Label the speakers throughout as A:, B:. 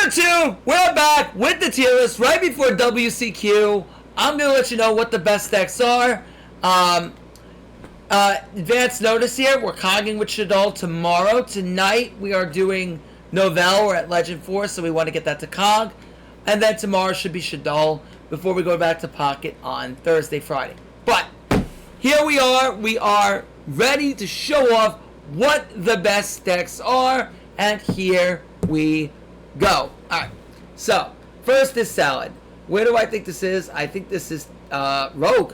A: Hello YouTube, we're back with the tier list right before WCQ. I'm going to let you know what the best decks are. Advance notice here, we're cogging with SHADDOLL tomorrow. Tonight we are doing Nouvelle, we're at Legend 4, so we want to get that to cog. And then tomorrow should be SHADDOLL before we go back to Pocket on Thursday, Friday. But here we are ready to show off what the best decks are, and here we go. Alright, so first is Salad. Where do I think this is? I think this is Rogue.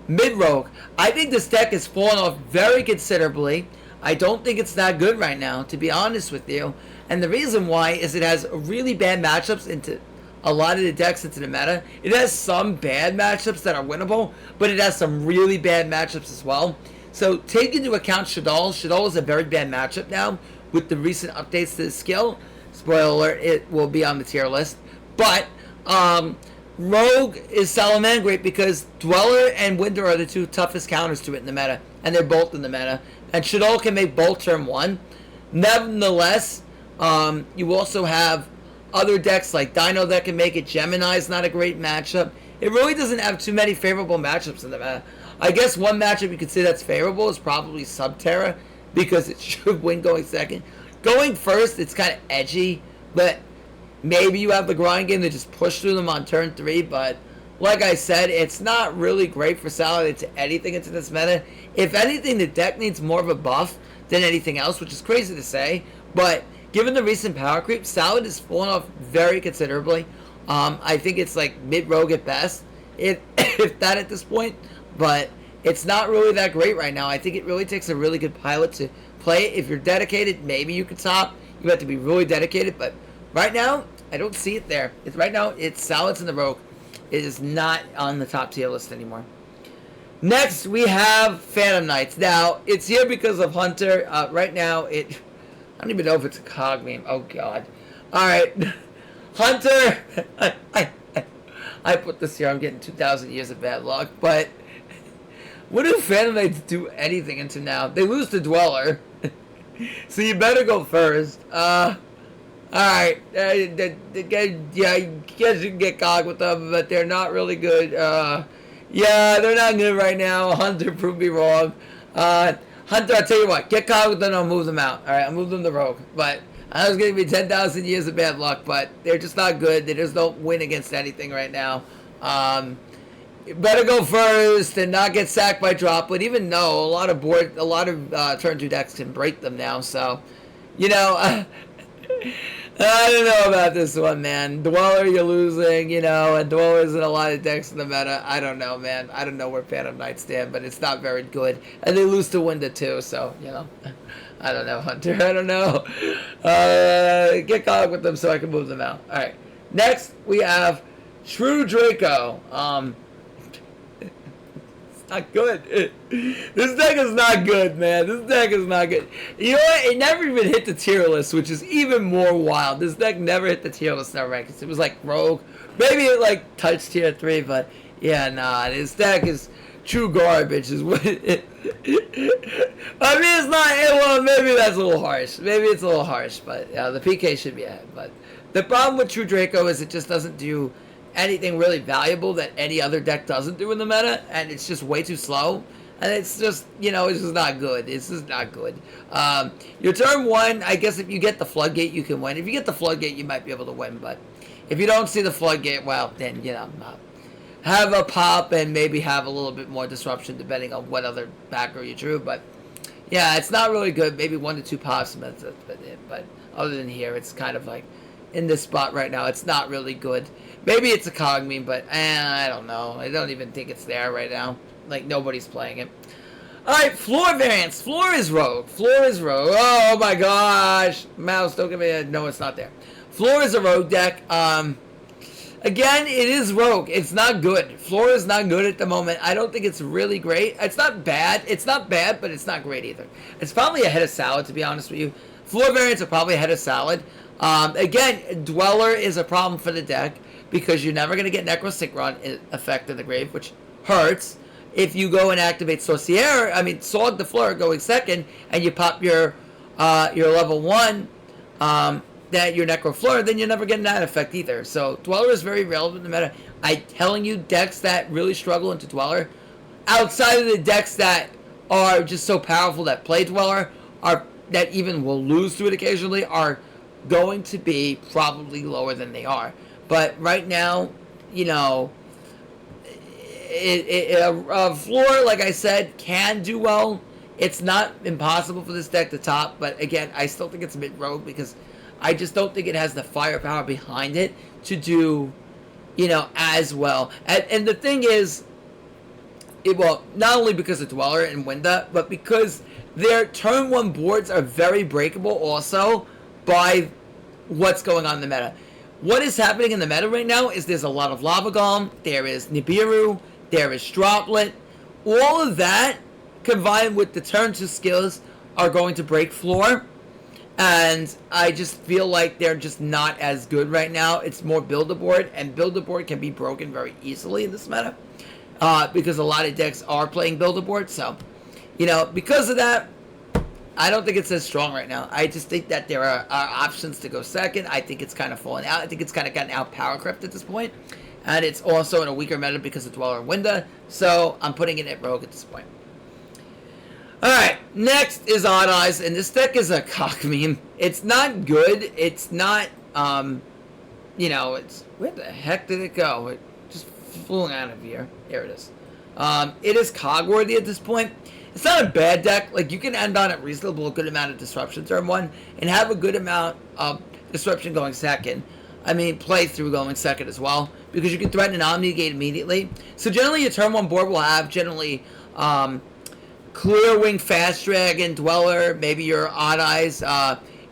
A: Mid-Rogue. I think this deck has fallen off very considerably. I don't think it's that good right now, to be honest with you. And the reason why is it has really bad matchups into a lot of the decks into the meta. It has some bad matchups that are winnable, but it has some really bad matchups as well. So take into account SHADDOLL. SHADDOLL is a very bad matchup now with the recent updates to the skill. Spoiler alert, it will be on the tier list. But Rogue is salamangreat because Dweller and Winder are the two toughest counters to it in the meta. And they're both in the meta. And SHADDOLL can make both turn 1. Nevertheless, you also have other decks like Dino that can make it. Gemini is not a great matchup. It really doesn't have too many favorable matchups in the meta. I guess one matchup you could say that's favorable is probably Subterror because it should win going second. Going first, it's kind of edgy, but maybe you have the grind game to just push through them on turn 3, but like I said, it's not really great for Salad into anything into this meta. If anything, the deck needs more of a buff than anything else, which is crazy to say, but given the recent power creep, Salad has fallen off very considerably. I think it's like mid-rogue at best, if that at this point, but it's not really that great right now. I think it really takes a really good pilot to play it. If you're dedicated, maybe you could top. You have to be really dedicated, but right now, I don't see it there. Right now, it's Salad's in the Rogue. It is not on the top tier list anymore. Next, we have Phantom Knights. Now, it's here because of Hunter. Right now, I don't even know if it's a cog meme. Oh, God. Alright. Hunter. I put this here. I'm getting 2,000 years of bad luck. But what do Phantom Knights do anything into now? They lose to Dweller. So you better go first. Alright. Yeah, you guys can get cog with them, but they're not really good. Yeah, they're not good right now. Hunter proved me wrong. Hunter, I'll tell you what, get cog with them, I'll move them out. Alright, I'll move them to Rogue. But I was going to be 10,000 years of bad luck, but they're just not good. They just don't win against anything right now. You better go first and not get sacked by drop. But even though a lot of turn 2 decks can break them now, so you know, I don't know about this one, man. Dweller, you're losing, you know, and Dweller's in a lot of decks in the meta. I don't know, man. I don't know where Phantom Knights stand, but it's not very good. And they lose to Winder too, so, you know. I don't know, Hunter. I don't know. Get caught with them so I can move them out. Alright. Next, we have True Draco. It's not good. This deck is not good, man. This deck is not good. You know what? It never even hit the tier list, which is even more wild. This deck never hit the tier list in our rankings. It was like Rogue. Maybe it like touched tier 3, but yeah, nah. This deck is true garbage. Is what it, I mean, it's not. Well, maybe that's a little harsh. Maybe it's a little harsh, but the PK should be ahead. But the problem with True Draco is it just doesn't do anything really valuable that any other deck doesn't do in the meta, and it's just way too slow, and it's just, you know, it's just not good. It's just not good. Your turn 1, I guess if you get the Floodgate, you can win. If you get the Floodgate, you might be able to win, but if you don't see the Floodgate, well, then, you know, have a pop and maybe have a little bit more disruption depending on what other backer you drew, but yeah, it's not really good. Maybe 1 to 2 pops, but other than here, it's kind of like in this spot right now, it's not really good. Maybe it's a cog meme, but I don't know. I don't even think it's there right now. Like, nobody's playing it. Alright, floor variants. Floor is Rogue. Floor is Rogue. Oh my gosh. Mouse, don't give me a... No, it's not there. Floor is a Rogue deck. Again, it is Rogue. It's not good. Floor is not good at the moment. I don't think it's really great. It's not bad. It's not bad, but it's not great either. It's probably ahead of Salad, to be honest with you. Floor variants are probably ahead of Salad. Again, Dweller is a problem for the deck because you're never going to get Necrosynchron effect in the grave, which hurts. If you go and activate Sword the Fleur going second, and you pop your level 1 that you're Necroflora, then you're never getting that effect either. So Dweller is very relevant in the meta. I'm telling you, decks that really struggle into Dweller, outside of the decks that are just so powerful that play Dweller, are that even will lose to it occasionally, are going to be probably lower than they are. But right now, you know, Floor, like I said, can do well. It's not impossible for this deck to top, but again, I still think it's a bit rogue because I just don't think it has the firepower behind it to do, you know, as well. And the thing is, well, not only because of Dweller and Winda, but because their turn 1 boards are very breakable also by what's going on in the meta. What is happening in the meta right now is there's a lot of Lava Golem, there is Nibiru, there is Droplet. All of that combined with the turn 2 skills are going to break Floor. And I just feel like they're just not as good right now. It's more Build-A-Board, and Build-A-Board can be broken very easily in this meta. Because a lot of decks are playing Build-A-Board. So, you know, because of that, I don't think it's as strong right now. I just think that there are options to go second. I think it's kind of fallen out. I think it's kind of gotten out power crept at this point. And it's also in a weaker meta because of Dweller and Winda. So, I'm putting it at Rogue at this point. Alright, next is Odd Eyes, and this deck is a cock meme. It's not good. It's not, you know, it's... Where the heck did it go? It just flew out of here. There it is. It is cog-worthy at this point. It's not a bad deck. Like, you can end on a reasonable good amount of disruption turn 1 and have a good amount of disruption going second. I mean, playthrough going second as well, because you can threaten an Omni Gate immediately. So generally, your turn 1 board will have generally... Clear Wing Fast Dragon, Dweller, maybe your Odd Eyes,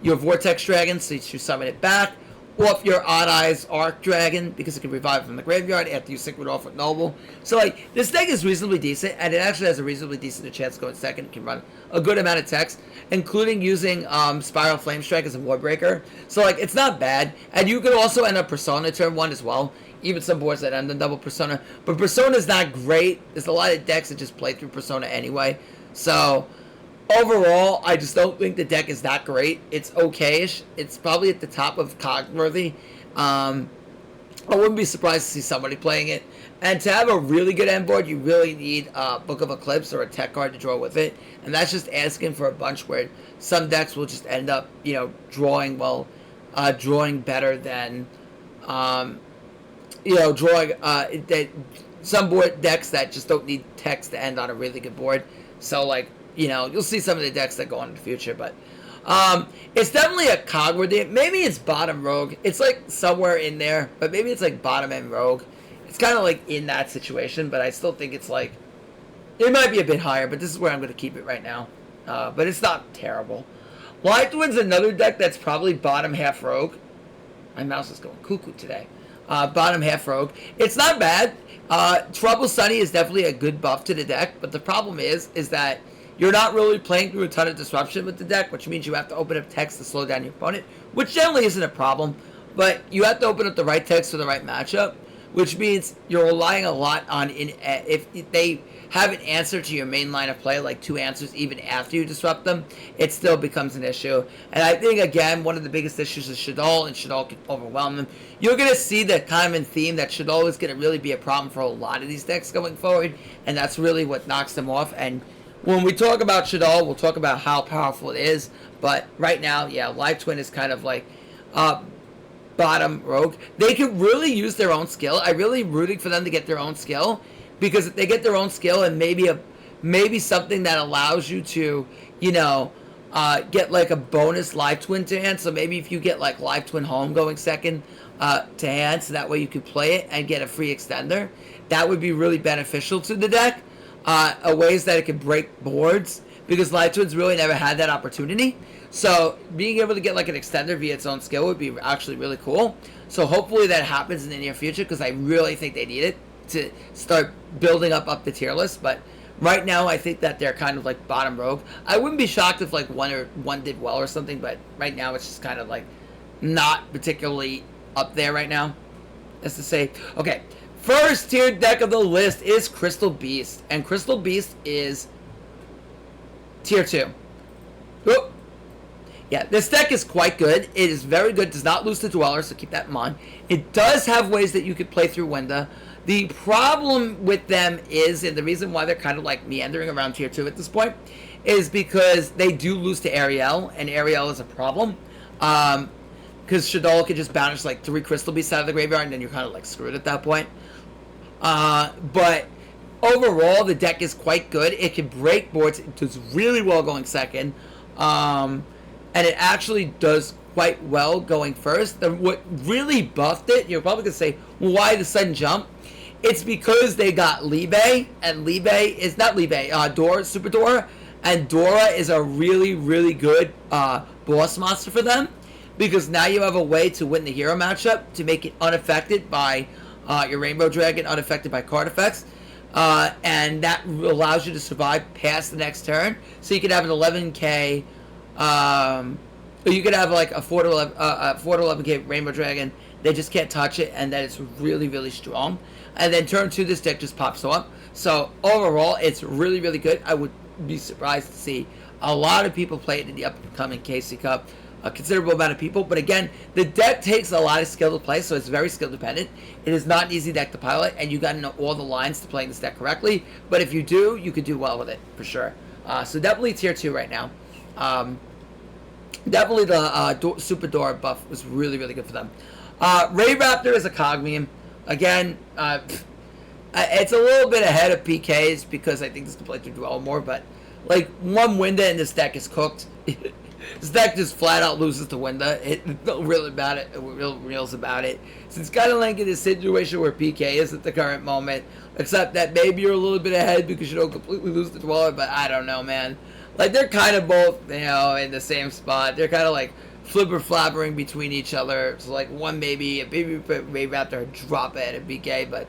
A: your Vortex Dragon, so you summon it back. Or if your Odd Eyes Arc Dragon, because it can revive from the graveyard after you sync it off with Noble. So, like, this deck is reasonably decent, and it actually has a reasonably decent chance of going second. It can run a good amount of text, including using Spiral Flame Strike as a War Breaker. So, like, it's not bad. And you could also end up Persona turn 1 as well. Even some boards that end in double Persona. But Persona's not great. There's a lot of decks that just play through Persona anyway. So, overall, I just don't think the deck is that great. It's okay-ish. It's probably at the top of cog-worthy. I wouldn't be surprised to see somebody playing it. And to have a really good end board, you really need a Book of Eclipse or a tech card to draw with it. And that's just asking for a bunch where some decks will just end up, you know, drawing better than... you know, drawing some board decks that just don't need text to end on a really good board. So, like, you know, you'll see some of the decks that go on in the future, but it's definitely a cog-worthy. Maybe it's bottom Rogue. It's like somewhere in there, but maybe it's like bottom end Rogue. It's kind of like in that situation, but I still think it's like it might be a bit higher. But this is where I'm going to keep it right now. But it's not terrible. Lightwind's another deck that's probably bottom half Rogue. My mouse is going cuckoo today. Bottom half Rogue. It's not bad. Trouble Sunny is definitely a good buff to the deck, but the problem is that you're not really playing through a ton of disruption with the deck, which means you have to open up text to slow down your opponent, which generally isn't a problem, but you have to open up the right text for the right matchup, which means you're relying a lot on if they have an answer to your main line of play, like 2 answers even after you disrupt them, it still becomes an issue. And I think, again, one of the biggest issues is SHADDOLL, and SHADDOLL can overwhelm them. You're going to see the common theme that SHADDOLL is going to really be a problem for a lot of these decks going forward, and that's really what knocks them off. And when we talk about SHADDOLL, we'll talk about how powerful it is, but right now, yeah, Live Twin is kind of like... bottom Rogue. They could really use their own skill. I'm really rooting for them to get their own skill, because if they get their own skill and maybe something that allows you to, you know, get like a bonus Live Twin to hand. So maybe if you get like Live Twin Home going second to hand, so that way you could play it and get a free extender, that would be really beneficial to the deck. Ways that it could break boards, because Live Twin's really never had that opportunity. So being able to get like an extender via its own skill would be actually really cool. So hopefully that happens in the near future, because I really think they need it to start building up the tier list. But right now I think that they're kind of like bottom Rogue. I wouldn't be shocked if like one did well or something, but right now it's just kind of like not particularly up there right now. That's to say, okay, first tier deck of the list is Crystal Beast, and Crystal Beast is tier 2. Oh. Yeah, this deck is quite good. It is very good. Does not lose to Dweller, so keep that in mind. It does have ways that you could play through Winda. The problem with them is, and the reason why they're kind of like meandering around tier 2 at this point, is because they do lose to Ariel, and Ariel is a problem. Because SHADDOLL could just banish like 3 Crystal Beasts out of the graveyard, and then you're kind of like screwed at that point. But overall, the deck is quite good. It can break boards. It does really well going second. And it actually does quite well going first. What really buffed it, you're probably going to say, well, why the sudden jump? It's because they got Libe, and Libe is not Libe, Dora, Super Dora, and Dora is a really, really good boss monster for them, because now you have a way to win the hero matchup, to make it unaffected by your Rainbow Dragon, unaffected by card effects, and that allows you to survive past the next turn, so you could have an 11k, you could have like a 4 to 11k Rainbow Dragon. They just can't touch it, and that it's really, really strong. And then turn 2, this deck just pops up. So overall, it's really, really good. I would be surprised to see a lot of people play it in the upcoming KC Cup. A considerable amount of people. But again, the deck takes a lot of skill to play, so it's very skill dependent. It is not an easy deck to pilot, and you got to know all the lines to playing this deck correctly. But if you do, you could do well with it for sure. So definitely tier 2 right now. Definitely the Super Dora buff was really, really good for them. Raidraptor is a KOG meme. Again, it's a little bit ahead of PKs because I think this can play through Duel more, but like one Winda in this deck is cooked. This deck just flat out loses to Winda. It real reels about it. So it's kind of like in a situation where PK is at the current moment, except that maybe you're a little bit ahead because you don't completely lose the Dweller, but I don't know, man. Like, they're kind of both, you know, in the same spot. They're kind of like flipper-flappering between each other. So, like, one maybe Raidraptor drop it at BK, but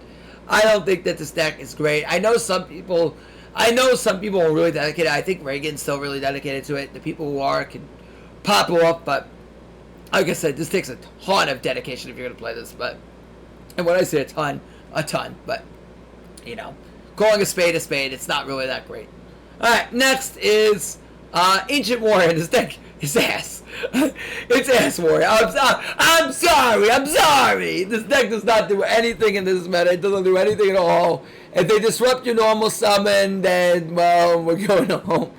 A: I don't think that this deck is great. I know some people are really dedicated. I think Reagan's still really dedicated to it. The people who are can pop off, but like I said, this takes a ton of dedication if you're going to play this. But, and when I say a ton, but, you know, calling a spade, it's not really that great. Alright, next is Ancient Warrior. This deck is ass. It's ass Warrior. I'm sorry. This deck does not do anything in this meta. It doesn't do anything at all. If they disrupt your normal summon, then, well, we're going home.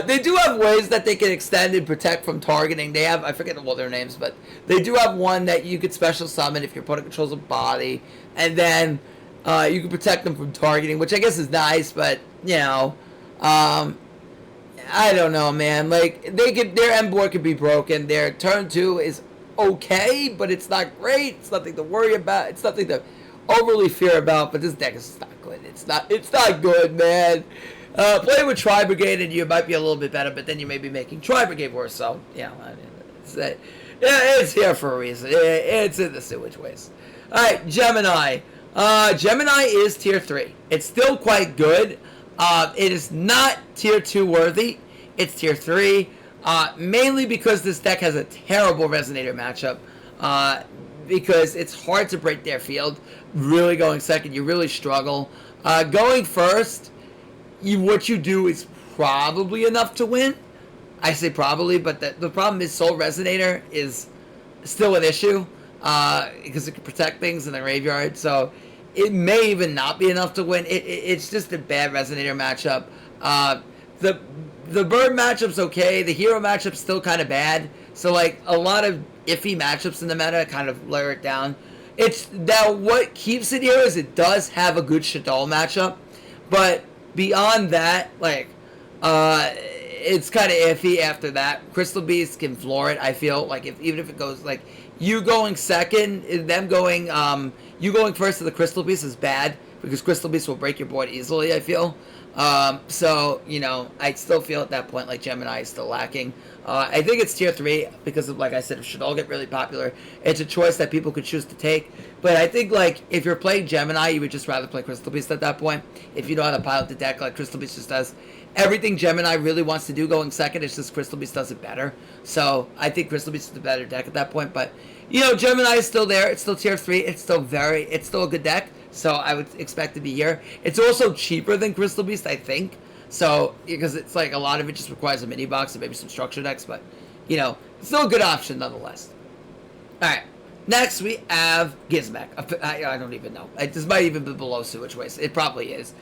A: They do have ways that they can extend and protect from targeting. They have, I forget all their names, but they do have one that you could special summon if your opponent controls a body. And then you can protect them from targeting, which I guess is nice, but, you know... I don't know, man. Like, their end board could be broken. Their turn 2 is okay, but it's not great. It's nothing to worry about. It's nothing to overly fear about. But this deck is not good. It's not good, man. Play with Tri-Brigade and you might be a little bit better, but then you may be making Tri-Brigade worse. So, yeah, it's here for a reason. It's in the sewage waste. All right, Gemini. Gemini is tier 3. It's still quite good. It is not tier 2 worthy. It's tier 3. Mainly because this deck has a terrible Resonator matchup. Because it's hard to break their field. Really going second, you really struggle. Going first, what you do is probably enough to win. I say probably, but the problem is Soul Resonator is still an issue. Because it can protect things in the graveyard. So... it may even not be enough to win. It's just a bad Resonator matchup. The Bird matchup's okay. The Hero matchup's still kind of bad. So, like, a lot of iffy matchups in the meta kind of lower it down. Now, what keeps it here is it does have a good SHADDOLL matchup. But beyond that, like, it's kind of iffy after that. Crystal Beast can floor it, I feel. Like, even if it goes, like, you going second, them going... you going first to the Crystal Beast is bad, because Crystal Beast will break your board easily, I feel. So, you know, I still feel at that point like Gemini is still lacking. I think it's tier 3, because of, like I said, if SHADDOLL get really popular, it's a choice that people could choose to take. But I think, like, if you're playing Gemini, you would just rather play Crystal Beast at that point. If you know how to pilot the deck like Crystal Beast just does. Everything Gemini really wants to do going second, it's just Crystal Beast does it better. So, I think Crystal Beast is the better deck at that point, but... you know, Gemini is still there. It's still tier 3. It's still a good deck. So I would expect to be here. It's also cheaper than Crystal Beast, I think. So, because it's like a lot of it just requires a mini box and maybe some structure decks. But, you know, still a good option nonetheless. All right. Next, we have Gizmec. I don't even know. This might even be below Sewage Waste. It probably is.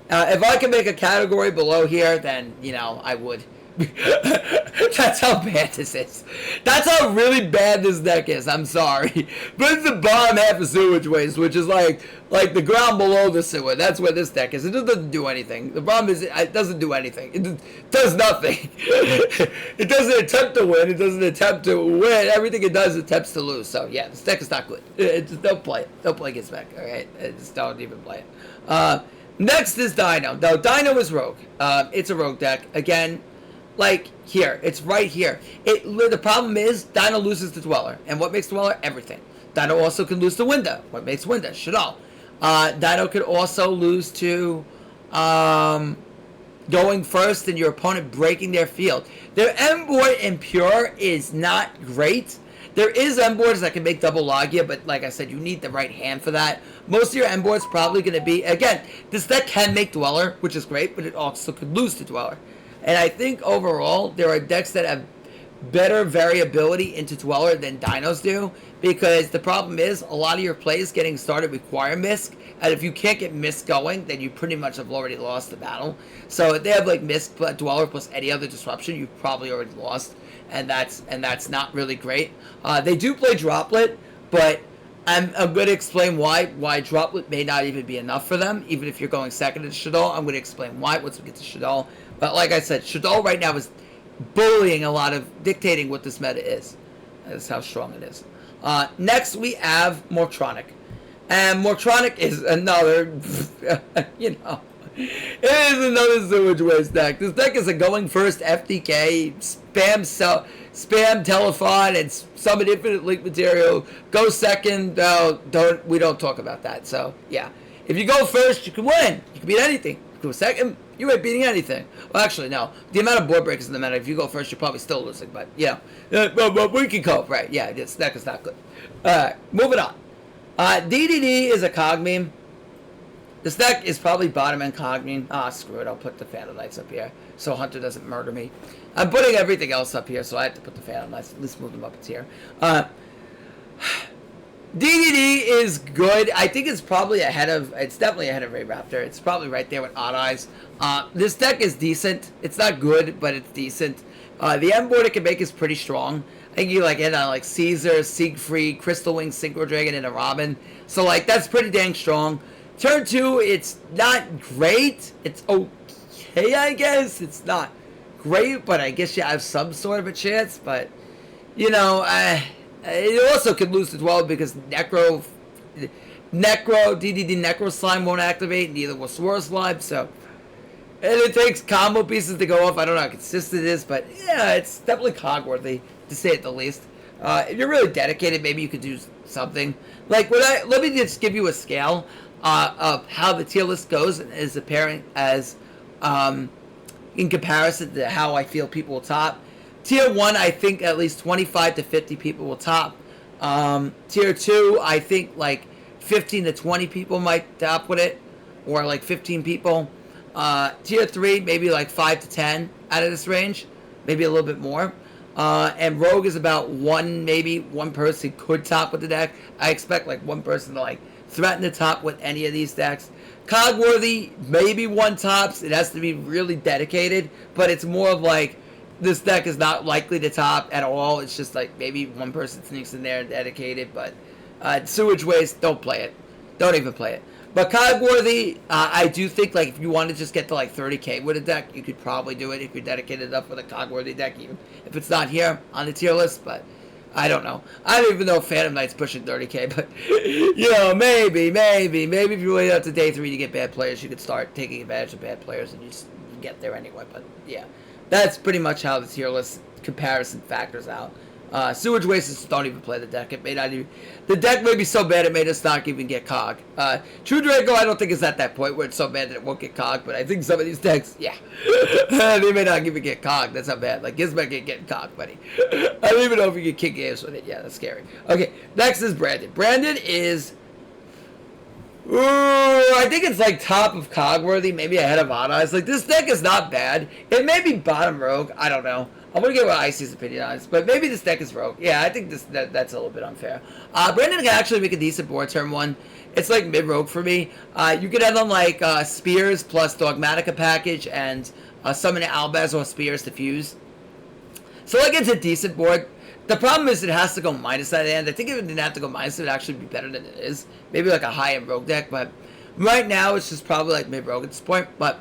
A: If I can make a category below here, then, you know, I would. That's how bad this is. That's how really bad this deck is. I'm sorry. But it's the bottom half of Sewage Waste, which is like the ground below the sewer. That's where this deck is. It doesn't do anything. The problem is it doesn't do anything. It does nothing. It doesn't attempt to win. It doesn't attempt to win. Everything it does attempts to lose. So, yeah, this deck is not good. Just don't play it. Don't play Gizmec, all right? Just don't even play it. Next is Dino. Now, Dino is Rogue. It's a Rogue deck. Again, like here, it's right here. The problem is Dino loses to Dweller, and what makes Dweller? Everything. Dino also can lose to Winda. What makes Winda? Shaddol. Dino could also lose to going first and your opponent breaking their field. Their M board in Pure is not great. There is M boards that can make double Logia, but like I said, you need the right hand for that. Most of your M boards probably going to be, again, this deck can make Dweller, which is great, but it also could lose to Dweller. And I think overall, there are decks that have better variability into Dweller than Dinos do, because the problem is a lot of your plays getting started require Misk, and if you can't get Misk going, then you pretty much have already lost the battle. So if they have like Misk, Dweller plus any other disruption, you've probably already lost, and that's not really great. They do play Droplet, but I'm going to explain why Droplet may not even be enough for them, even if you're going second to Shaddol. I'm going to explain why once we get to Shaddol. But like I said, Shaddol right now is bullying a lot of, dictating what this meta is. That's how strong it is. Next, we have Morphtronic. And Morphtronic is another, you know, it is another Sewage Waste deck. This deck is a going first FDK, spam Telephon, and summon infinite link material. Go second, we don't talk about that. So, yeah. If you go first, you can win. You can beat anything. If you go second, you ain't beating anything. Well, actually, no. The amount of board breakers in the meta, if you go first, you're probably still losing. But, yeah. But we can cope, right? Yeah, this deck is not good. Moving on. DDD is a COG meme. This deck is probably bottom end COG meme. Screw it. I'll put the Phantom Knights up here so Hunter doesn't murder me. I'm putting everything else up here, so I have to put the Phantom Knights. Let's move them up to here. DDD is good. I think it's probably it's definitely ahead of Raidraptor. It's probably right there with Odd Eyes. This deck is decent. It's not good, but it's decent. The M board it can make is pretty strong. I think you like it on like Caesar, Siegfried, Crystal Wing, Synchro Dragon, and a Robin. So like that's pretty dang strong. Turn 2, it's not great. It's okay, I guess. It's not great, but I guess you have some sort of a chance. But you know, it also could lose as well because DDD Necro Slime won't activate, neither will Swirl Slime, so. And it takes combo pieces to go off. I don't know how consistent it is, but yeah, it's definitely COG worthy, to say it the least. If you're really dedicated, maybe you could do something. Like, let me just give you a scale of how the tier list goes as apparent as in comparison to how I feel people will top. Tier 1, I think at least 25 to 50 people will top. Tier 2, I think like 15 to 20 people might top with it, or like 15 people. Tier 3, maybe like 5 to 10 out of this range, maybe a little bit more. And Rogue is about maybe one person could top with the deck. I expect like one person to like threaten to top with any of these decks. COG worthy, maybe one tops. It has to be really dedicated, but it's more of like this deck is not likely to top at all. It's just like maybe one person sneaks in there and dedicated, but Sewage Waste, don't play it. Don't even play it. But COG worthy, I do think like if you want to just get to like 30k with a deck, you could probably do it if you're dedicated enough with a COG worthy deck, even if it's not here on the tier list. But I don't know. I don't even know if Phantom Knight's pushing 30k, but you know, maybe if you wait up to day 3 to get bad players, you could start taking advantage of bad players and you just get there anyway. But yeah, that's pretty much how the tier list comparison factors out. Sewage Waste is don't even play the deck. It may not even. The deck may be so bad it made us not even get COG. True Draco, I don't think is at that point where it's so bad that it won't get COG, but I think some of these decks, yeah, they may not even get COG. That's how bad. Like Gizmec ain't getting COG, buddy. I don't even know if you can kick games with it. Yeah, that's scary. Okay, next is Brandon. Brandon is. I think it's like top of COG worthy, maybe ahead of Odd Eyes. Like this deck is not bad. It may be bottom Rogue. I don't know. I want to get what Icy's opinion on this, but maybe this deck is rogue. Yeah, I think that's a little bit unfair. Brandon can actually make a decent board turn 1. It's like mid-rogue for me. You could end on like Spears plus Dogmatica package and summon an Albaz or Spears to fuse. So like it's a decent board. The problem is it has to go minus at the end. I think if it didn't have to go minus, it would actually be better than it is. Maybe like a high-end rogue deck, but right now it's just probably like mid-rogue at this point. But,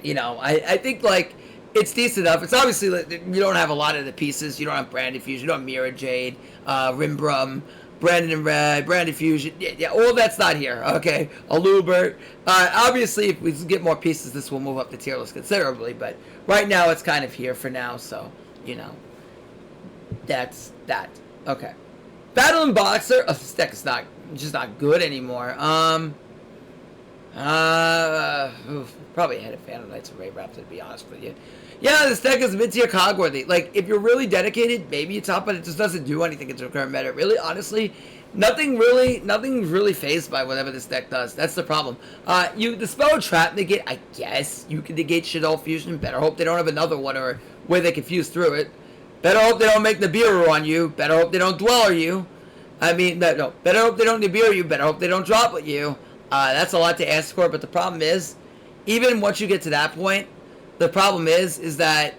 A: you know, I think like it's decent enough. It's obviously like, you don't have a lot of the pieces. You don't have Brand Fusion, you don't have Mirror Jade, Rimbrum, Brandon and Red, Brand Fusion. Yeah, all that's not here, okay? Alubert. Obviously, if we get more pieces, this will move up the tier list considerably. But right now, it's kind of here for now, so, you know. That's that. Okay. Battle and Boxer. Oh, this deck is just not good anymore. Probably ahead of Phantom Knights and Raidraptors, to be honest with you. Yeah, this deck is mid-tier cog worthy. Like, if you're really dedicated, maybe you top, but it just doesn't do anything in the current meta. Really, honestly, nothing's really phased by whatever this deck does. That's the problem. You dispel Trap Negate, I guess. You can negate Shadoll Fusion. Better hope they don't have another one or where they can fuse through it. Better hope they don't make Nibiru on you. Better hope they don't Dweller you. I mean, no. Better hope they don't Nibiru you. Better hope they don't drop with you. That's a lot to ask for, but the problem is, even once you get to that point, the problem is that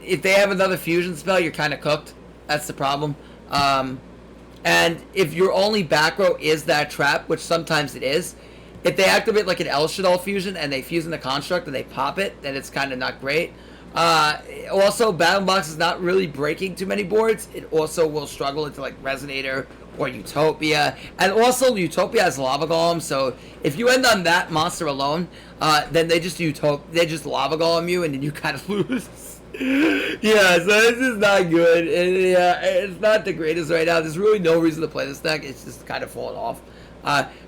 A: if they have another fusion spell, you're kind of cooked. That's the problem. And if your only back row is that trap, which sometimes it is, if they activate like an El Shaddol fusion and they fuse in the construct and they pop it, then it's kind of not great. Also, Battle Box is not really breaking too many boards. It also will struggle into like Resonator or Utopia. And also, Utopia has Lava Golem, so if you end on that monster alone, then they just Lava Golem you and then you kind of lose. Yeah, so this is not good. It's not the greatest right now. There's really no reason to play this deck. It's just kind of falling off.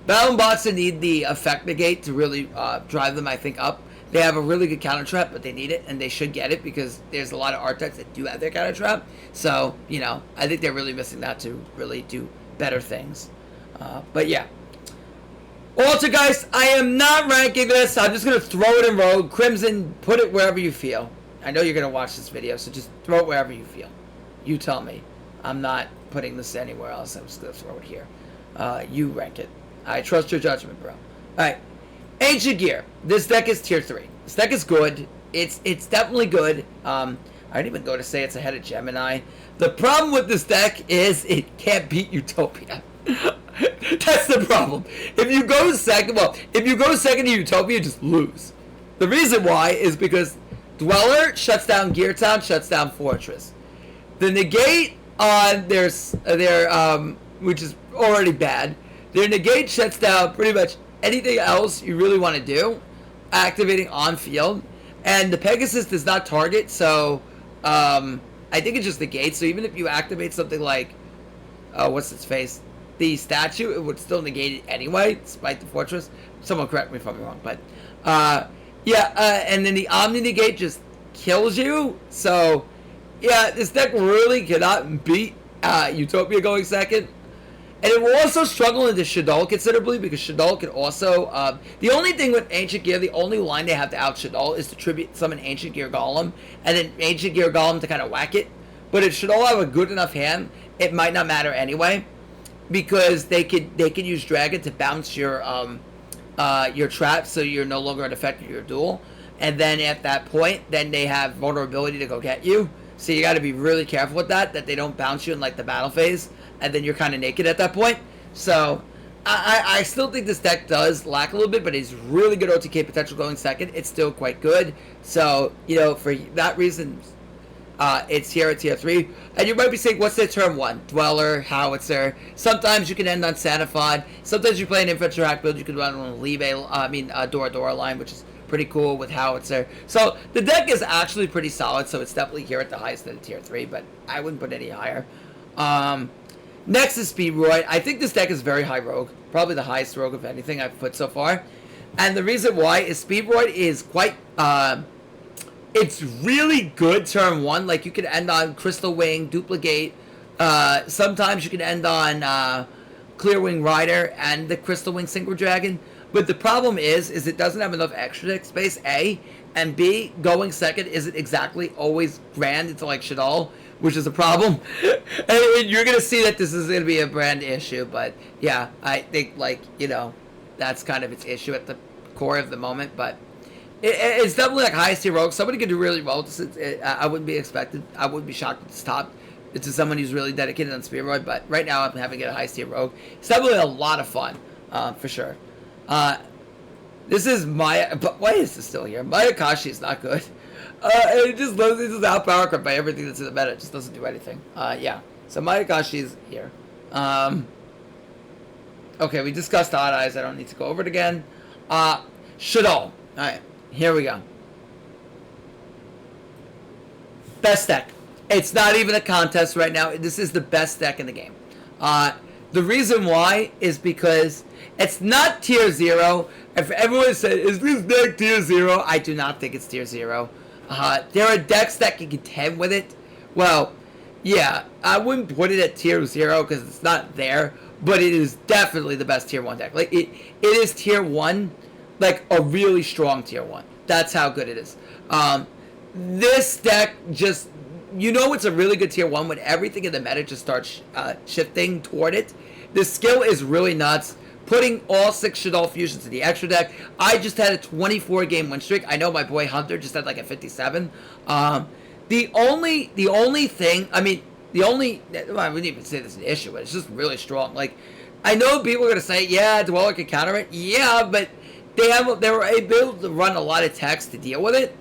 A: Battle Boxer need the effect negate to really drive them, I think, up. They have a really good counter trap, but they need it, and they should get it because there's a lot of archetypes that do have their counter trap. So, you know, I think they're really missing that to really do better things. But yeah. Also, guys, I am not ranking this. I'm just going to throw it in Rogue. Crimson, put it wherever you feel. I know you're going to watch this video, so just throw it wherever you feel. You tell me. I'm not putting this anywhere else. I'm just going to throw it here. You rank it. I trust your judgment, bro. Alright. Ancient Gear. This deck is tier 3. This deck is good. It's definitely good. I don't even go to say it's ahead of Gemini. The problem with this deck is it can't beat Utopia. That's the problem. If you go second to Utopia, you just lose. The reason why is because Dweller shuts down Gear Town, shuts down Fortress. The negate on their which is already bad. Their negate shuts down pretty much anything else you really want to do, activating on field. And the Pegasus does not target, so I think it just negates. So even if you activate something like, what's its face? The statue, it would still negate it anyway, despite the Fortress. Someone correct me if I'm wrong, but and then the Omni negate just kills you. So yeah, this deck really cannot beat Utopia going second. And it will also struggle into SHADDOLL considerably because SHADDOLL can also... the only thing with Ancient Gear, the only line they have to out SHADDOLL is to tribute summon Ancient Gear Golem and then Ancient Gear Golem to kind of whack it. But if SHADDOLL have a good enough hand, it might not matter anyway because they could use Dragon to bounce your trap so you're no longer an effect of your duel. And then at that point, then they have vulnerability to go get you. So you got to be really careful with that they don't bounce you in like the battle phase. And then you're kind of naked at that point. So, I still think this deck does lack a little bit, but it's really good OTK potential going second. It's still quite good. So, you know, for that reason, it's here at tier 3. And you might be saying, what's their turn 1? Dweller, Howitzer. Sometimes you can end on Sanifod. Sometimes you play an Infantry Hack build. You can run on a Dora line, which is pretty cool with Howitzer. So, the deck is actually pretty solid. So, it's definitely here at the highest of the tier 3, but I wouldn't put any higher. Next is Speedroid. I think this deck is very high rogue. Probably the highest rogue of anything I've put so far. And the reason why is Speedroid is quite... it's really good turn 1. Like, you can end on Crystal Wing, Duplicate. Sometimes you can end on Clear Wing Rider and the Crystal Wing Synchro Dragon. But the problem is it doesn't have enough extra deck space, A, and B, going second isn't exactly always grand into like SHADDOLL, which is a problem. And you're gonna see that this is gonna be a brand issue, but yeah, I think like, you know, that's kind of its issue at the core of the moment. But it's definitely like highest tier rogue. Somebody could do really well. I wouldn't be shocked if it's top. It's to someone who's really dedicated on Speedroid, but right now I'm having it a highest tier rogue. It's definitely a lot of fun, for sure. This is Maya, but why is this still here? Mayakashi is not good. It just outpowered by everything that's in the meta. It just doesn't do anything. Yeah. So Mayakashi is here. Okay, we discussed Odd Eyes. I don't need to go over it again. SHADDOLL. Alright, here we go. Best deck. It's not even a contest right now. This is the best deck in the game. The reason why is because it's not tier 0. If everyone says, is this deck tier 0? I do not think it's tier 0. There are decks that can contend with it. Well, yeah, I wouldn't put it at tier 0 because it's not there, but it is definitely the best tier 1 deck. Like, it is tier 1, like a really strong tier 1. That's how good it is. This deck just, you know, it's a really good tier 1 when everything in the meta just starts shifting toward it. The skill is really nuts. Putting all 6 SHADDOLL fusions in the extra deck. I just had a 24-game win streak. I know my boy Hunter just had like a 57. The only thing, I mean, well, I wouldn't even say this is an issue, but it's just really strong. Like, I know people are gonna say, yeah, Dweller can counter it. Yeah, but they were able to run a lot of text to deal with it.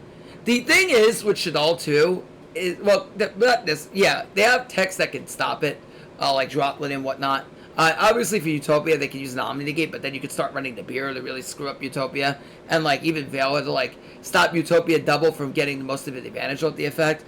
A: The thing is with SHADDOLL too is, well, not this. Yeah, they have text that can stop it, like Droplet and whatnot. Obviously for Utopia they can use an Omni Negate, but then you could start running the Beer to really screw up Utopia, and like even Veil to like stop Utopia double from getting the most of the advantage of the effect.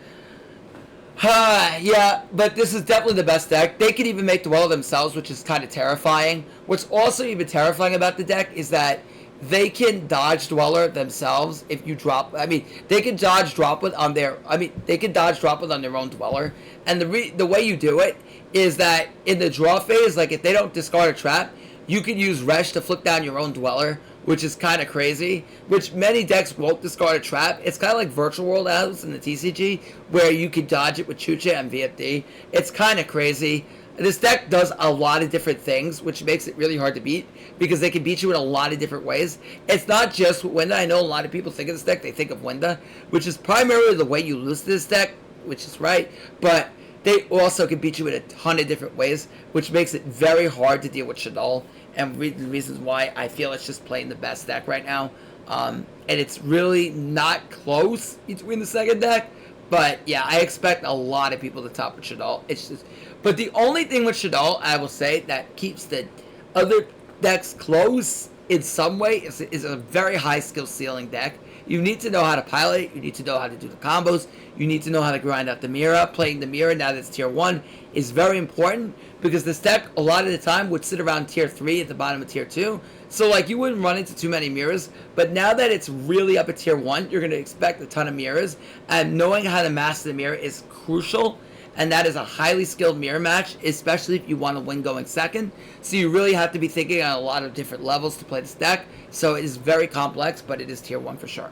A: Yeah, but this is definitely the best deck. They can even make Duel themselves, which is kind of terrifying. What's also even terrifying about the deck is that they can dodge Dweller themselves if you drop. I mean, they can dodge Droplet on their. I mean, they can dodge Droplet on their own Dweller, and the way you do it is that in the draw phase, like if they don't discard a trap, you can use Resh to flick down your own Dweller, which is kind of crazy. Which many decks won't discard a trap. It's kind of like Virtual World has in the TCG, where you can dodge it with Chucha and VFD. It's kind of crazy. This deck does a lot of different things, which makes it really hard to beat, because they can beat you in a lot of different ways. It's not just Winda. I know a lot of people think of this deck, they think of Winda, which is primarily the way you lose this deck, which is right, but they also can beat you in a ton of different ways, which makes it very hard to deal with SHADDOLL, and the reasons why I feel it's just playing the best deck right now. And it's really not close between the second deck, but yeah, I expect a lot of people to top with SHADDOLL. It's just, but the only thing with SHADDOLL, I will say, that keeps the other decks close in some way is a very high skill ceiling deck. You need to know how to pilot it. You need to know how to do the combos. You need to know how to grind out the Mira. Playing the Mira now that it's tier 1 is very important, because this deck a lot of the time would sit around tier 3 at the bottom of tier 2. So like you wouldn't run into too many Miras, but now that it's really up at tier 1, you're going to expect a ton of Miras, and knowing how to master the Mira is crucial. And that is a highly skilled mirror match, especially if you want to win going second. So you really have to be thinking on a lot of different levels to play this deck. So it is very complex, but it is tier 1 for sure.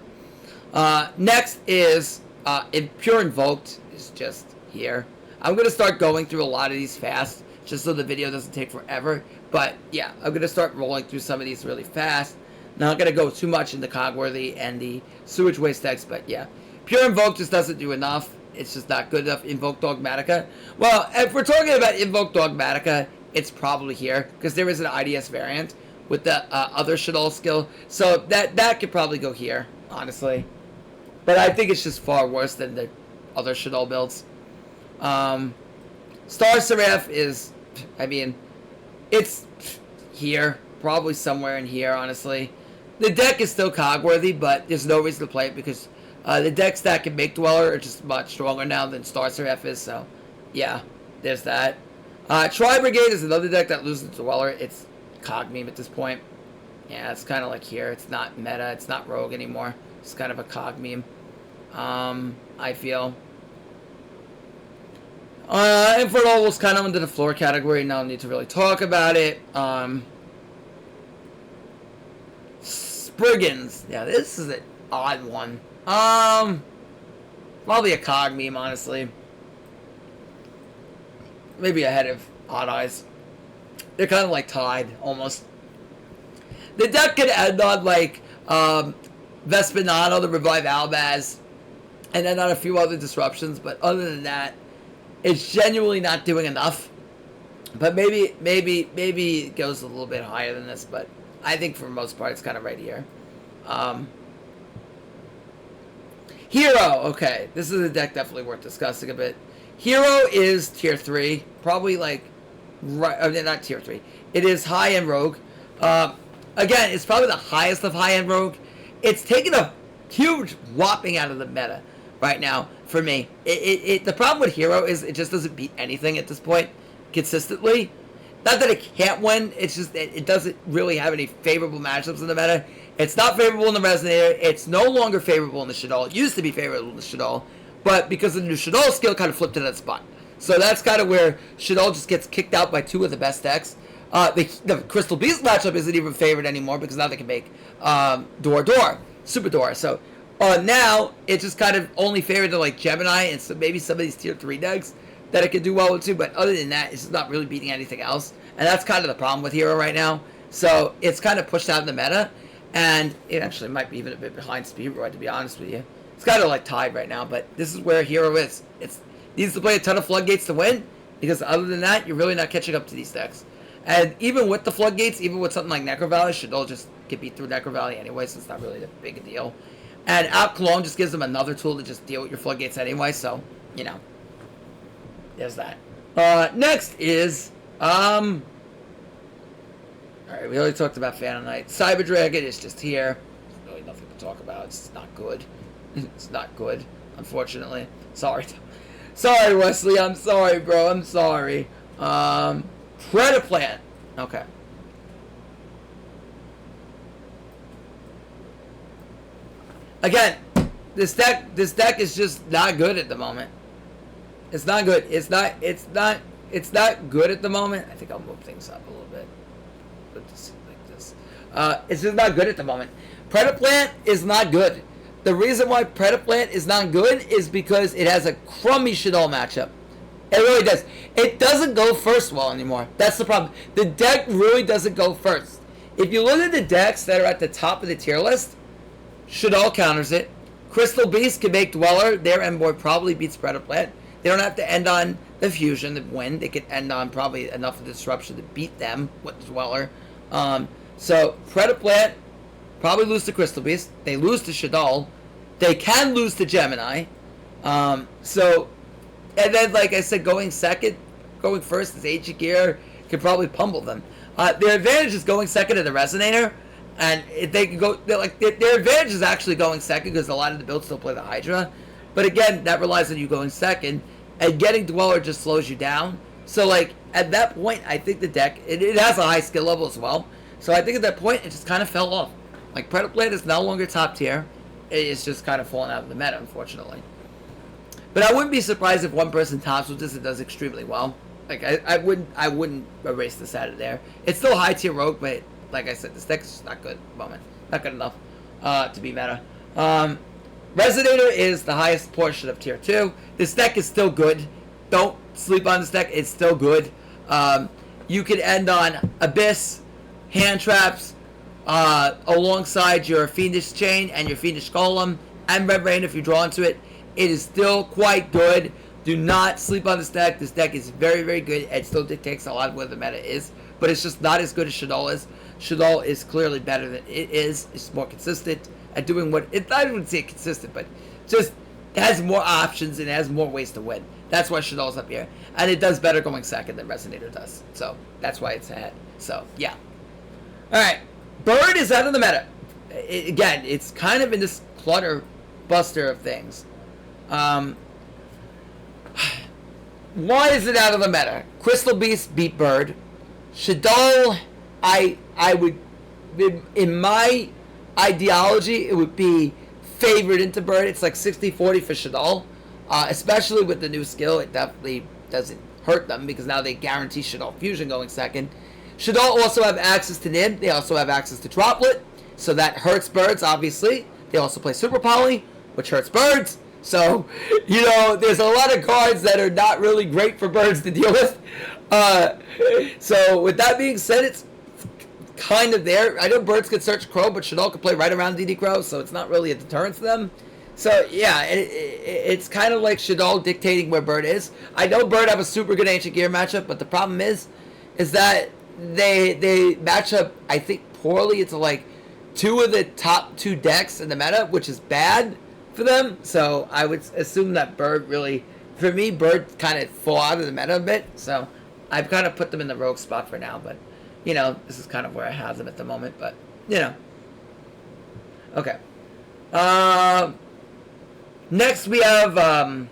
A: Next is Pure Invoked is just here. I'm going to start going through a lot of these fast, just so the video doesn't take forever. But yeah, I'm going to start rolling through some of these really fast. Not going to go too much into Cogworthy and the Sewage Waste decks, but yeah. Pure Invoked just doesn't do enough. It's just not good enough. Invoked Dogmatica. Well, if we're talking about Invoked Dogmatica, it's probably here, because there is an IDS variant with the other SHADDOLL skill. So that could probably go here, honestly. But I think it's just far worse than the other SHADDOLL builds. Star Seraph is, I mean, it's here. Probably somewhere in here, honestly. The deck is still cogworthy, but there's no reason to play it, because the decks that can make Dweller are just much stronger now than Star Seraph is, so yeah, there's that. Tri-Brigade is another deck that loses Dweller. It's Cog meme at this point. Yeah, it's kind of like here. It's not meta. It's not Rogue anymore. It's kind of a Cog meme, I feel. Infernal was kind of under the floor category. No need to really talk about it. Spriggans. Yeah, this is an odd one. Probably a KOG meme, honestly. Maybe ahead of Odd Eyes. They're kind of like tied, almost. The deck could end on, like, Vespinado, the Revive Albaz, and then on a few other disruptions, but other than that, it's genuinely not doing enough. But maybe it goes a little bit higher than this, but I think for the most part it's kind of right here. Hero, okay, this is a deck definitely worth discussing a bit. Hero is tier 3, probably like, right, not tier 3. It is high-end Rogue. Again, it's probably the highest of high-end Rogue. It's taken a huge whopping out of the meta right now for me. The problem with Hero is it just doesn't beat anything at this point consistently. Not that it can't win, it's just it doesn't really have any favorable matchups in the meta. It's not favorable in the Resonator. It's no longer favorable in the SHADDOLL. It used to be favorable in the SHADDOLL, but because of the new SHADDOLL skill, kind of flipped to that spot. So that's kind of where SHADDOLL just gets kicked out by 2 of the best decks. The Crystal Beast matchup isn't even favored anymore because now they can make Super Door. So now it's just kind of only favored to like Gemini and so maybe some of these tier 3 decks that it could do well with too. But other than that, it's just not really beating anything else. And that's kind of the problem with Hero right now. So it's kind of pushed out in the meta. And it actually might be even a bit behind Speedroid, to be honest with you. It's kind of like tied right now, but this is where Hero is. It needs to play a ton of Floodgates to win, because other than that, you're really not catching up to these decks. And even with the Floodgates, even with something like Necro Valley, SHADDOLL just get beat through Necro Valley anyway, so it's not really that big a deal. And Out Clone just gives them another tool to just deal with your Floodgates anyway, so, you know. There's that. Next is, alright, we already talked about Phantom Knight. Cyber Dragon is just here. There's really nothing to talk about. It's not good. It's not good, unfortunately. Sorry. Sorry, Wesley. I'm sorry, bro. I'm sorry. Predaplant. Okay. Again, this deck is just not good at the moment. It's not good. It's not good at the moment. I think I'll move things up a little bit. Like this. It's just not good at the moment. Predaplant is not good. The reason why Predaplant is not good is because it has a crummy SHADDOLL matchup. It really does. It doesn't go first well anymore. That's the problem. The deck really doesn't go first. If you look at the decks that are at the top of the tier list, SHADDOLL counters it. Crystal Beast can make Dweller. Their endboard probably beats Predaplant. They don't have to end on the Fusion to win. They could end on probably enough of the Disruption to beat them with Dweller. So Predaplant probably lose to Crystal Beast. They lose to SHADDOLL. They can lose to Gemini. And then, like I said, going first is Ancient Gear could probably pummel them. Their advantage is going second to the Resonator, and if they can go, their advantage is actually going second because a lot of the builds still play the Hydra. But again, that relies on you going second, and getting Dweller just slows you down. So, like, at that point, I think the deck, it has a high skill level as well. So I think at that point, it just kind of fell off. Like, Predaplant is no longer top tier. It's just kind of fallen out of the meta, unfortunately. But I wouldn't be surprised if one person tops with this and does extremely well. Like, I wouldn't erase this out of there. It's still high tier Rogue, but like I said, this deck is just not good at the moment. Not good enough to be meta. Resonator is the highest portion of tier 2. This deck is still good. Don't sleep on this deck. It's still good. You could end on Abyss, Hand Traps, alongside your Fiendish Chain and your Fiendish Golem, and Red Rain if you draw into it. It is still quite good. Do not sleep on this deck. This deck is very, very good. It still dictates a lot of where the meta is, but it's just not as good as SHADDOLL is. SHADDOLL is clearly better than it is. It's more consistent at doing what it. I wouldn't say consistent, but just has more options and has more ways to win. That's why SHADDOLL's up here, and it does better going second than Resonator does. So that's why it's ahead. So yeah. All right, Bird is out of the meta. Again, it's kind of in this clutter buster of things. Why is it out of the meta? Crystal Beast beat Bird. SHADDOLL, I would, in my ideology, it would be favored into Bird. It's like 60-40 for SHADDOLL. Especially with the new skill, it definitely doesn't hurt them because now they guarantee SHADDOLL Fusion going second. SHADDOLL also have access to Nim. They also have access to Droplet, so that hurts Birds, obviously. They also play Super Poly, which hurts birds. So, you know, there's a lot of cards that are not really great for birds to deal with. So, with that being said, it's kind of there. I know birds can search Crow, but Shaddoll can play right around DD Crow, so it's not really a deterrent to them. So, yeah, it's kind of like Shaddoll dictating where Bird is. I know Bird have a super good Ancient Gear matchup, but the problem is that they match up, I think, poorly into, like, 2 of the top 2 decks in the meta, which is bad for them. So I would assume that Bird really, for me, Bird kind of fall out of the meta a bit. So I've kind of put them in the rogue spot for now. But, you know, this is kind of where I have them at the moment. But, you know. Okay. Next we have, where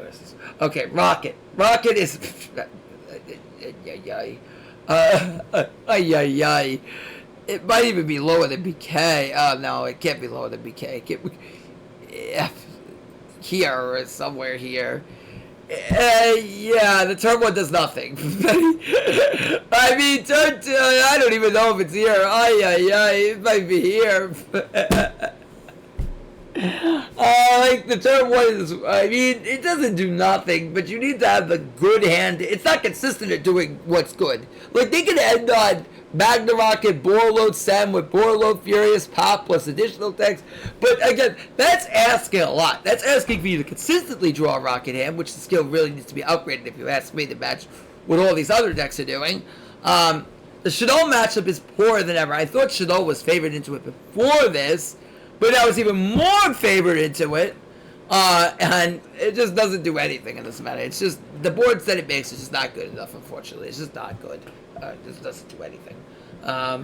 A: is this? Okay, Rocket. Rocket is, it might even be lower than BK. No, it can't be lower than BK. Here or somewhere here. Yeah, the turn 1 does nothing. I mean, turn 2, I don't even know if it's here. It might be here. Like, the turn 1 is, I mean, it doesn't do nothing, but you need to have a good hand. It's not consistent at doing what's good. Like, they can end on Magna Rocket, Borload Sam with Borload Furious Pop plus additional text. But again, that's asking a lot. That's asking for you to consistently draw a Rocket hand, which the skill really needs to be upgraded if you ask me to match what all these other decks are doing. The Shaddoll matchup is poorer than ever. I thought Shaddoll was favored into it before this, but I was even more favored into it. And it just doesn't do anything in this meta. It's just, the boards that it makes is just not good enough, unfortunately. It's just not good. It just doesn't do anything. I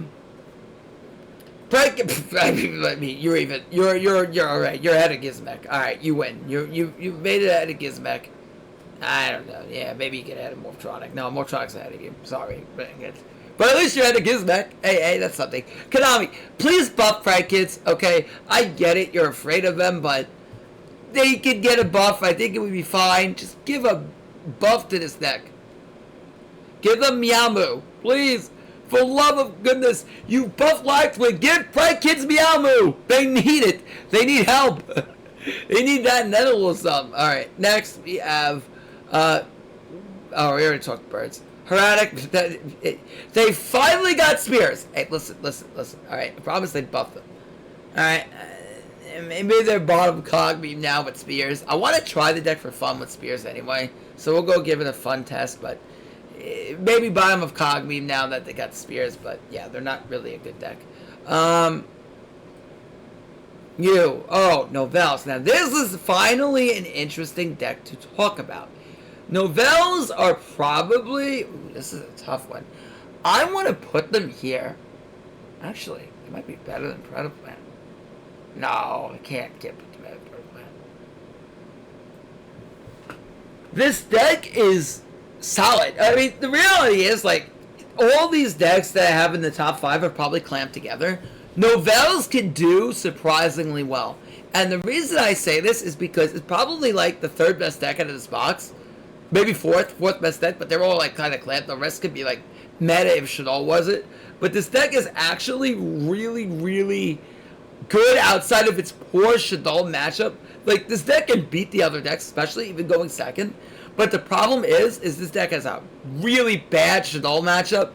A: mean, you're alright. You're ahead of Gizmec. Alright, you win. You made it ahead of Gizmec. I don't know. Yeah, maybe you get ahead of Morphtronic. No, Morphtronic's ahead of you. Sorry. But at least you're ahead of Gizmec. Hey, that's something. Konami, please buff Frank kids. Okay, I get it. You're afraid of them, but they could get a buff. I think it would be fine. Just give a buff to this deck. Give them Meowmoo. Please. For love of goodness. You buff Lightwing. Give Frank kids Meowmoo. They need it. They need help. They need that nettle or something. Alright. Next we have we already talked birds. Hermetic. They finally got spears. Hey, listen. Alright. I promise they'd buff them. Alright. Maybe they're bottom cog beam now with spears. I want to try the deck for fun with spears anyway. So we'll go give it a fun test, but maybe bottom of cog beam now that they got spears, but yeah, they're not really a good deck. Nouvelles. Now this is finally an interesting deck to talk about. Nouvelles are probably, this is a tough one. I want to put them here. Actually, it might be better than Predaplant. No, I can't put them at Predaplant. This deck is solid. I mean, the reality is, like, all these decks that I have in the top 5 are probably clamped together. Nouvelles can do surprisingly well. And the reason I say this is because it's probably, like, the 3rd best deck out of this box. Maybe 4th best deck, but they're all, like, kind of clamped. The rest could be, like, meta if Shaddoll was it. But this deck is actually really, really good outside of its poor Shaddoll matchup. Like, this deck can beat the other decks, especially even going second. But the problem is this deck has a really bad Shaddoll matchup,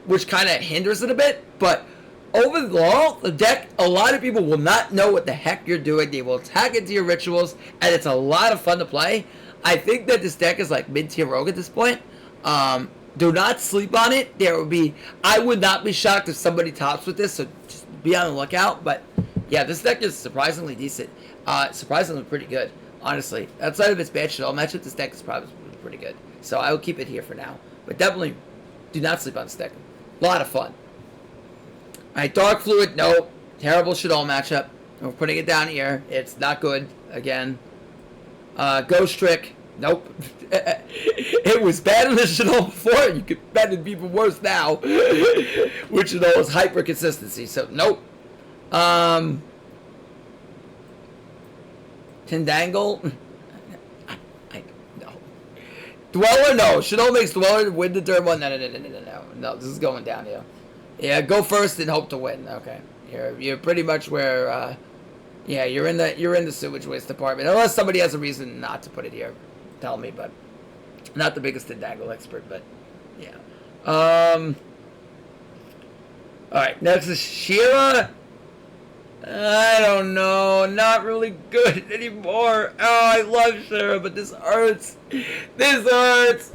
A: which kind of hinders it a bit. But overall, the deck, a lot of people will not know what the heck you're doing. They will attack into your rituals, and it's a lot of fun to play. I think that this deck is like mid-tier rogue at this point. Do not sleep on it. I would not be shocked if somebody tops with this, so just be on the lookout. But yeah, this deck is surprisingly decent. Surprisingly pretty good. Honestly, outside of its bad Shaddoll matchup, this deck is probably pretty good. So I will keep it here for now. But definitely do not sleep on this deck. A lot of fun. Alright, Dark Fluid, no. Terrible Shaddoll matchup. We're putting it down here. It's not good. Again. Ghost Trick, nope. It was bad in the Shaddoll before. You could bet it'd be even worse now. Which Shaddoll is hyper consistency. So, nope. Tindangle? I no. Dweller? No. Shaddoll makes Dweller win the turn 1. No, this is going downhill. Yeah, go first and hope to win. Okay. You're pretty much where, yeah, you're in the sewage waste department. Unless somebody has a reason not to put it here, tell me. But not the biggest Dangle expert, but yeah. All right, next is Shira. I don't know, not really good anymore. Oh, I love Shira, but this hurts. This hurts.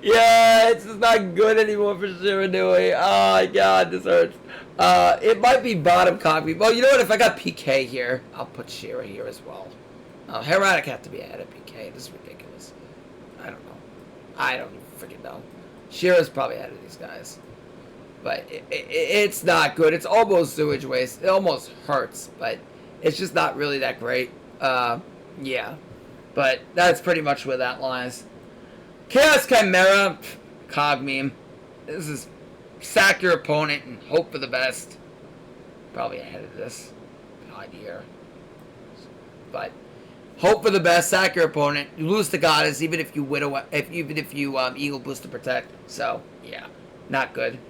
A: Yeah, it's just not good anymore for Shiranui. Oh my god, this hurts. It might be bottom copy. Well, you know what? If I got PK here, I'll put Shira here as well. Herotic have to be ahead of PK. This is ridiculous. I don't know. I don't even freaking know. Shira's probably ahead of these guys. But it's not good. It's almost sewage waste. It almost hurts, but it's just not really that great. Yeah. But that's pretty much where that lies. Chaos Chimera, KOG meme. This is sack your opponent and hope for the best. Probably ahead of this. God here. But hope for the best, sack your opponent. You lose to Goddess even if you Eagle Boost to protect. So, yeah. Not good.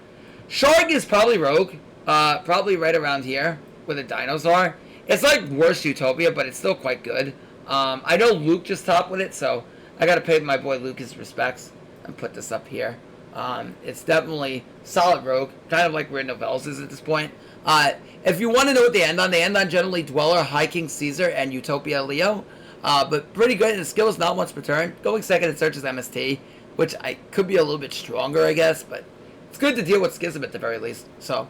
A: Shark is probably rogue, probably right around here where the dinos are. It's like worse Utopia, but it's still quite good. I know Luke just topped with it, so I gotta pay my boy Luke his respects and put this up here. It's definitely solid rogue, kind of like where Novelle's is at this point. If you want to know what they end on generally Dweller, High King Caesar, and Utopia Leo. But pretty good, and the skill is not once per turn. Going second in search is MST, which I could be a little bit stronger, I guess, but it's good to deal with Schism at the very least. So,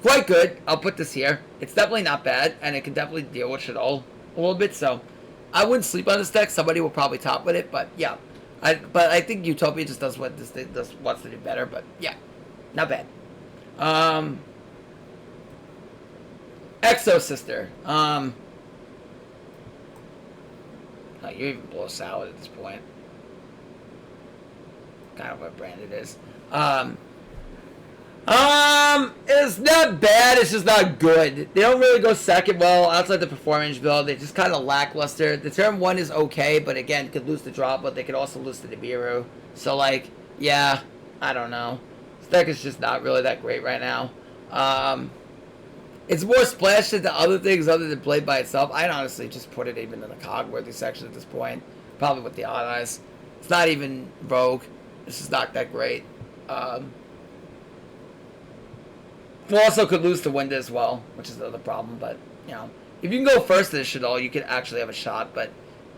A: quite good. I'll put this here. It's definitely not bad, and it can definitely deal with Shaddol a little bit. So, I wouldn't sleep on this deck. Somebody will probably top with it, but yeah. But I think Utopia just does what this thing wants to do better. But yeah, not bad. Exo Sister. Oh, you even blow salad at this point. Kind of what brand it is. It's not bad, it's just not good. They don't really go second well outside the performance build. They just kind of lackluster. The turn 1 is okay, but again, could lose the drop, but they could also lose to the Nibiru. So, like, yeah, I don't know. This deck is just not really that great right now. It's more splash than the other things other than played by itself. I'd honestly just put it even in the cog-worthy section at this point. Probably with the odd eyes. It's not even rogue. It's just not that great. Also could lose to Wind as well, which is the other problem. But, you know, if you can go first to the Shaddol, you could actually have a shot. But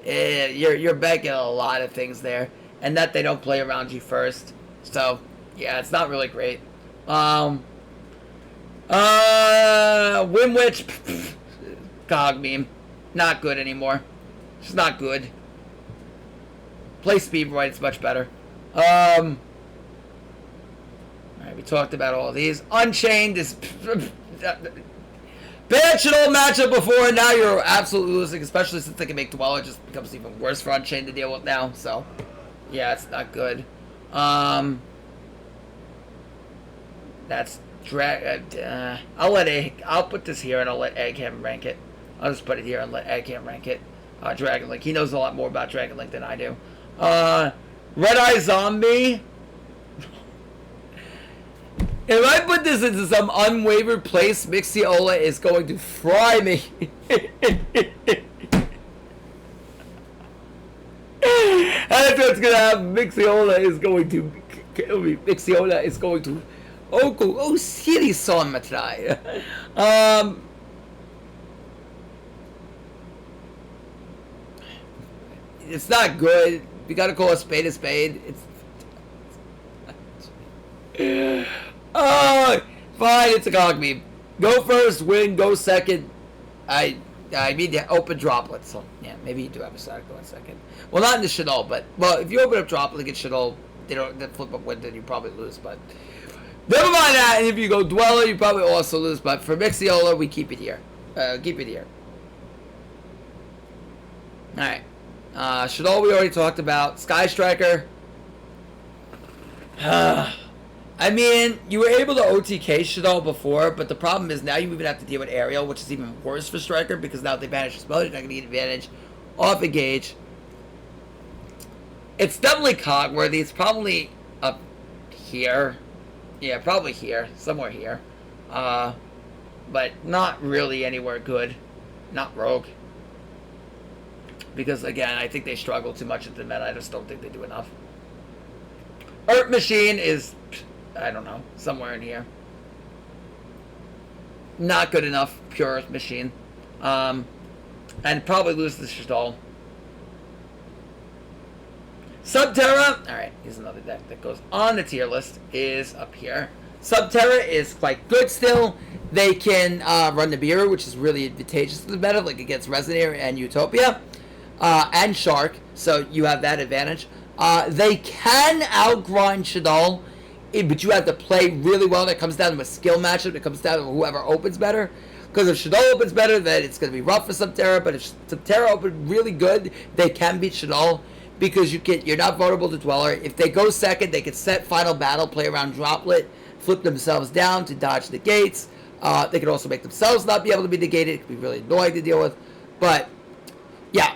A: you're betting a lot of things there. And that they don't play around you first. So, yeah, it's not really great. Wimwitch, KOG meme. Not good anymore. It's not good. Play Speedroid, it's much better. Alright, we talked about all of these. Unchained is bad Shaddol matchup before, and now you're absolutely losing, especially since they can make Duel. It just becomes even worse for Unchained to deal with now. So, yeah, it's not good. That's I'll put this here and I'll let Egghead rank it. I'll just put it here and let Egghead rank it. Dragon Link. He knows a lot more about Dragon Link than I do. Red Eye Zombie. If I put this into some unwavered place, Mixiola is going to fry me. That's what's gonna happen. Mixiola is going to kill me. Mixiola is going to Siri son matrai. It's not good. You gotta call a spade a spade. It's oh, fine. It's a KOG meme. Go first, win. Go second. I mean the open droplet. So yeah, maybe you do have a start going second. Well, not in the Shaddol, but well, if you open up droplet against Shaddol, they flip up win, then you probably lose. But never mind that. And if you go Dweller, you probably also lose. But for Mixiola, we keep it here. Keep it here. All right. Shaddol we already talked about. Sky Striker. I mean, you were able to OTK Shaddol before, but the problem is now you even have to deal with Aerial, which is even worse for Striker, because now if they banish the spell, you're not going to get advantage off engage. It's definitely KOG worthy. It's probably up here. Yeah, probably here. Somewhere here. but not really anywhere good. Not rogue. Because, again, I think they struggle too much at the meta. I just don't think they do enough. Earth Machine is, I don't know, somewhere in here. Not good enough, pure Earth Machine. And probably lose the SHADDOLL. Subterror, alright, here's another deck that goes on the tier list, is up here. Subterror is quite good still. They can run the Nibiru, which is really advantageous to the meta, like against Resonator and Utopia. And Shark, so you have that advantage. They can outgrind SHADDOLL, but you have to play really well. That comes down to a skill matchup. It comes down to whoever opens better. Because if SHADDOLL opens better, then it's going to be rough for Subterror. But if Subterror opens really good, they can beat SHADDOLL. Because you're not vulnerable to Dweller. If they go second, they can set Final Battle, play around Droplet, flip themselves down to dodge the gates. They can also make themselves not be able to be negated. It can be really annoying to deal with. But, yeah.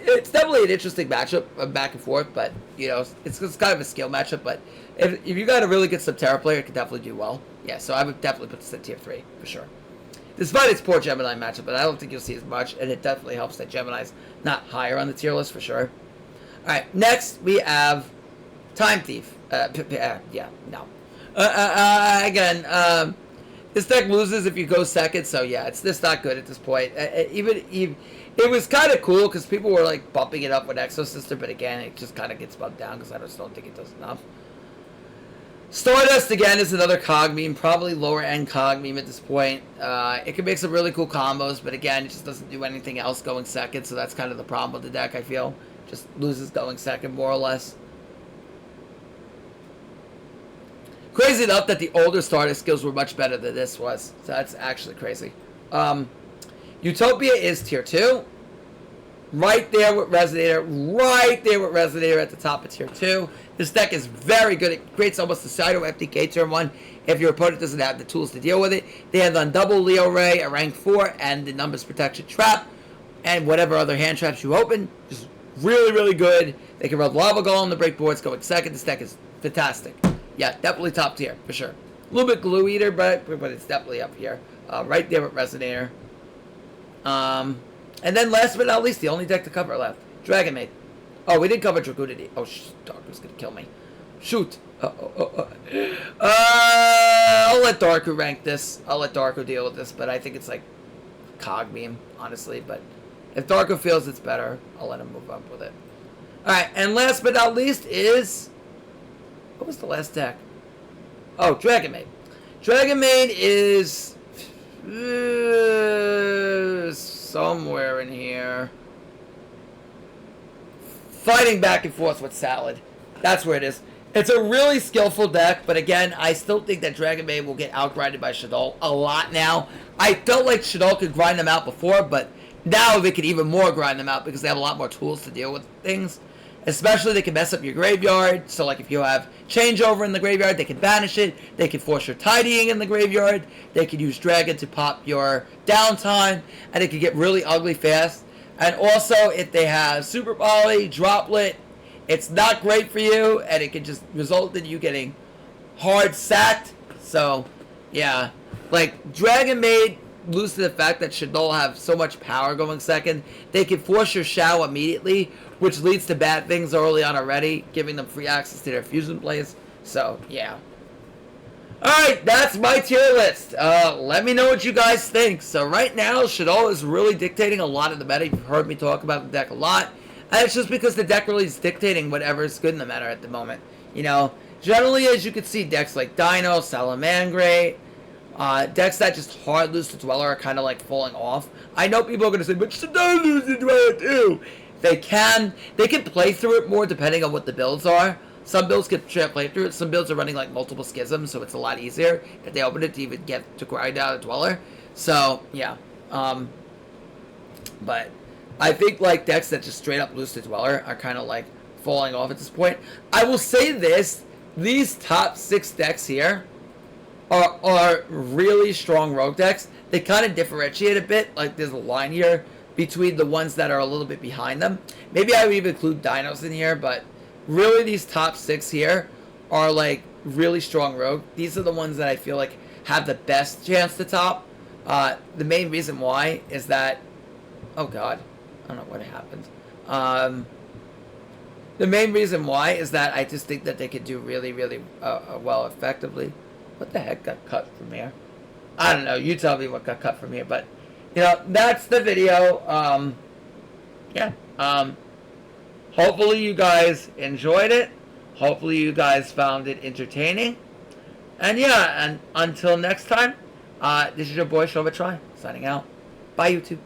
A: It's definitely an interesting matchup, back and forth, but, you know, it's kind of a skill matchup, but if you got a really good Subterror player, it could definitely do well. Yeah, so I would definitely put this at tier 3, for sure. Despite its poor Gemini matchup, but I don't think you'll see as much, and it definitely helps that Gemini's not higher on the tier list, for sure. Alright, next we have Time Thief. Yeah, no. Again, this deck loses if you go second, so yeah, it's just not good at this point. Even it was kind of cool because people were like bumping it up with Exosister, but again, it just kind of gets bumped down because I just don't think it does enough. Stardust again is another COG meme, probably lower end COG meme at this point. It can make some really cool combos, but again, it just doesn't do anything else going second, so that's kind of the problem with the deck, I feel. Just loses going second, more or less. Crazy enough that the older Stardust skills were much better than this was, so that's actually crazy. Utopia is tier 2. Right there with Resonator. Right there with Resonator at the top of tier 2. This deck is very good. It creates almost a Cyto FTK turn 1 if your opponent doesn't have the tools to deal with it. They have on double Leo Ray, a rank 4, and the Numbers Protection Trap, and whatever other hand traps you open. Just really, really good. They can run Lava Golem on the break boards going second. This deck is fantastic. Yeah, definitely top tier, for sure. A little bit Glue Eater, but it's definitely up here. Right there with Resonator. And then last but not least, the only deck to cover left. Dragon Maid. Oh, we didn't cover Dragudity. Oh, Darku's gonna kill me. Shoot. I'll let Darku rank this. I'll let Darku deal with this, but I think it's like COG meme, honestly. But if Darku feels it's better, I'll let him move up with it. Alright, and last but not least is... What was the last deck? Oh, Dragon Maid. Dragon Maid is... somewhere in here. Fighting back and forth with Salad. That's where it is. It's a really skillful deck, but again, I still think that Dragon Maid will get outgrinded by SHADDOLL a lot now. I felt like SHADDOLL could grind them out before, but now they could even more grind them out because they have a lot more tools to deal with things. Especially, they can mess up your graveyard. So, like, if you have changeover in the graveyard, they can banish it. They can force your tidying in the graveyard. They can use Dragon to pop your downtime. And it can get really ugly fast. And also, if they have Super Poly, Droplet, it's not great for you. And it can just result in you getting hard sacked. So, yeah. Like, Dragon Maid, lose to the fact that SHADDOLL have so much power going second. They can force your Shao immediately, which leads to bad things early on already, giving them free access to their fusion plays. So, yeah. Alright, that's my tier list. Let me know what you guys think. So, right now, SHADDOLL is really dictating a lot of the meta. You've heard me talk about the deck a lot. And it's just because the deck really is dictating whatever is good in the meta at the moment. You know, generally, as you can see, decks like Dino, Salamangreat, decks that just hard lose to Dweller are kind of like falling off. I know people are going to say, but SHADDOLL lose to Dweller too. They can play through it more depending on what the builds are. Some builds can play through it. Some builds are running like multiple schisms, so it's a lot easier if they open it to even get to grind out a Dweller. So, yeah. But I think like decks that just straight up lose to Dweller are kind of like falling off at this point. I will say this. These top 6 decks here are really strong rogue decks. They kind of differentiate a bit. Like there's a line here between the ones that are a little bit behind them. Maybe I would even include Dinos in here, but really these top 6 here are like really strong rogue. These are the ones that I feel like have the best chance to top. The main reason why is that, oh god, I don't know what happened. The main reason why is that I just think that they could do really, really well effectively. What the heck got cut from here? I don't know. You tell me what got cut from here. But, you know, that's the video. Yeah. Hopefully you guys enjoyed it. Hopefully you guys found it entertaining. And yeah, and until next time, this is your boy Showbit Try, signing out. Bye, YouTube.